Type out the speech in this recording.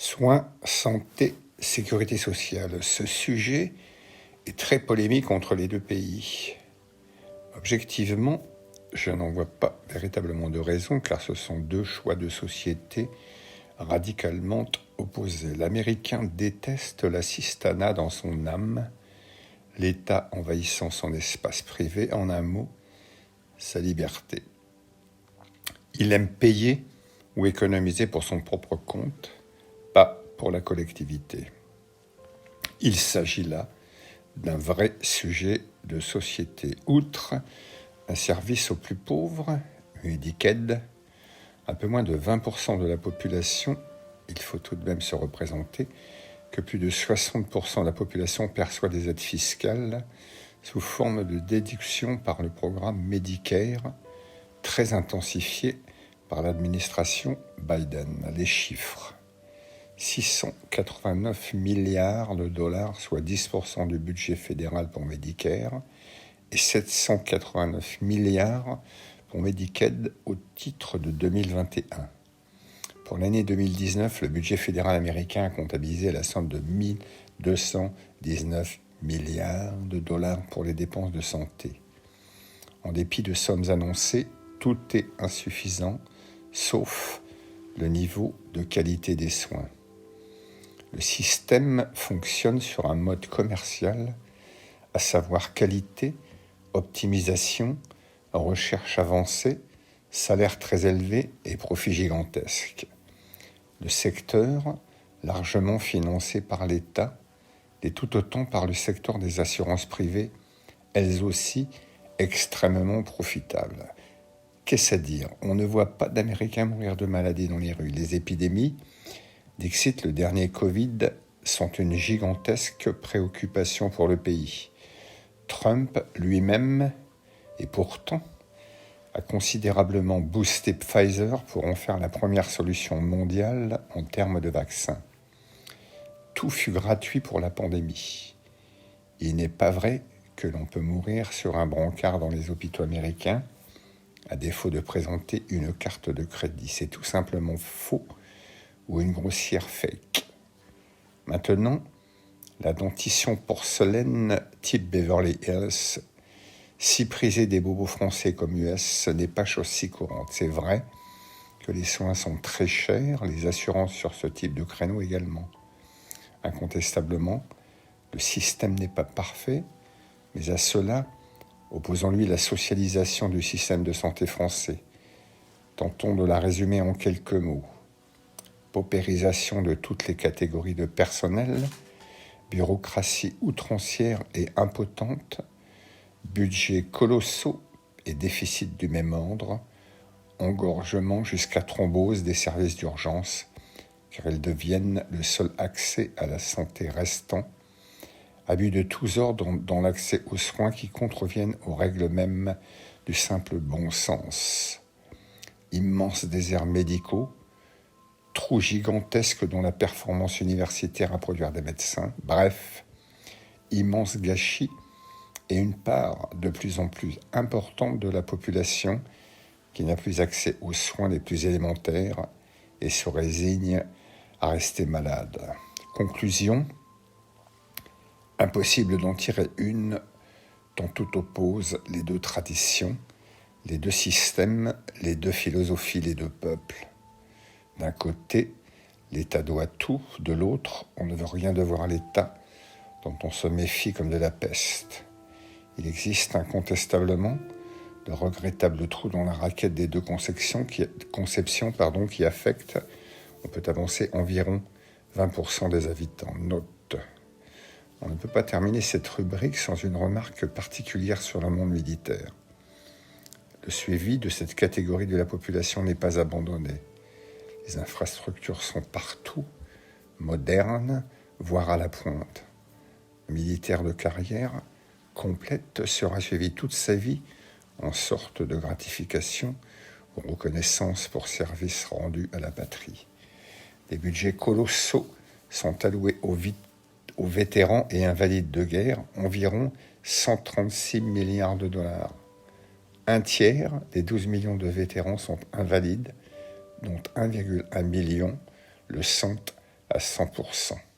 Soins, santé, sécurité sociale. Ce sujet est très polémique entre les deux pays. Objectivement, je n'en vois pas véritablement de raison car ce sont deux choix de société radicalement opposés. L'Américain déteste l'assistanat dans son âme, l'État envahissant son espace privé, en un mot, sa liberté. Il aime payer ou économiser pour son propre compte, pas pour la collectivité. Il s'agit là d'un vrai sujet de société. Outre un service aux plus pauvres, Medicaid, un peu moins de 20% de la population, il faut tout de même se représenter que plus de 60% de la population perçoit des aides fiscales sous forme de déduction par le programme Medicare, très intensifié par l'administration Biden. Les chiffres: 689 milliards de dollars, soit 10% du budget fédéral pour Medicare, et 789 milliards pour Medicaid au titre de 2021. Pour l'année 2019, le budget fédéral américain a comptabilisé la somme de 1219 milliards de dollars pour les dépenses de santé. En dépit de sommes annoncées, tout est insuffisant, sauf le niveau de qualité des soins. Le système fonctionne sur un mode commercial, à savoir qualité, optimisation, recherche avancée, salaire très élevé et profit gigantesque. Le secteur, largement financé par l'État, et tout autant par le secteur des assurances privées, elles aussi extrêmement profitables. Qu'est-ce à dire ? On ne voit pas d'Américains mourir de maladie dans les rues. Les épidémies, dixit le dernier Covid, sont une gigantesque préoccupation pour le pays. Trump lui-même, et pourtant, a considérablement boosté Pfizer pour en faire la première solution mondiale en termes de vaccins. Tout fut gratuit pour la pandémie. Il n'est pas vrai que l'on peut mourir sur un brancard dans les hôpitaux américains, à défaut de présenter une carte de crédit. C'est tout simplement faux ou une grossière fake. Maintenant, la dentition porcelaine type Beverly Hills, si prisée des bobos français comme US, ce n'est pas chose si courante. C'est vrai que les soins sont très chers, les assurances sur ce type de créneau également. Incontestablement, le système n'est pas parfait, mais à cela, opposons-lui la socialisation du système de santé français. Tentons de la résumer en quelques mots. Paupérisation de toutes les catégories de personnel, bureaucratie outrancière et impotente, budgets colossaux et déficit du même ordre, engorgement jusqu'à thrombose des services d'urgence, car ils deviennent le seul accès à la santé restant, abus de tous ordres dans l'accès aux soins qui contreviennent aux règles mêmes du simple bon sens. Immenses déserts médicaux, trous gigantesques dans la performance universitaire à produire des médecins, bref, immense gâchis et une part de plus en plus importante de la population qui n'a plus accès aux soins les plus élémentaires et se résigne à rester malade. Conclusion, impossible d'en tirer une tant tout oppose les deux traditions, les deux systèmes, les deux philosophies, les deux peuples. D'un côté, l'État doit tout, de l'autre, on ne veut rien devoir à l'État, dont on se méfie comme de la peste. Il existe incontestablement de regrettables trous dans la raquette des deux conceptions qui affectent, on peut avancer, environ 20% des habitants. Note. On ne peut pas terminer cette rubrique sans une remarque particulière sur le monde militaire. Le suivi de cette catégorie de la population n'est pas abandonné. Les infrastructures sont partout, modernes, voire à la pointe. Le militaire de carrière complète sera suivi toute sa vie en sorte de gratification ou reconnaissance pour services rendus à la patrie. Des budgets colossaux sont alloués aux vétérans et invalides de guerre, environ 136 milliards de dollars. Un tiers des 12 millions de vétérans sont invalides, dont 1,1 million le sont à 100%.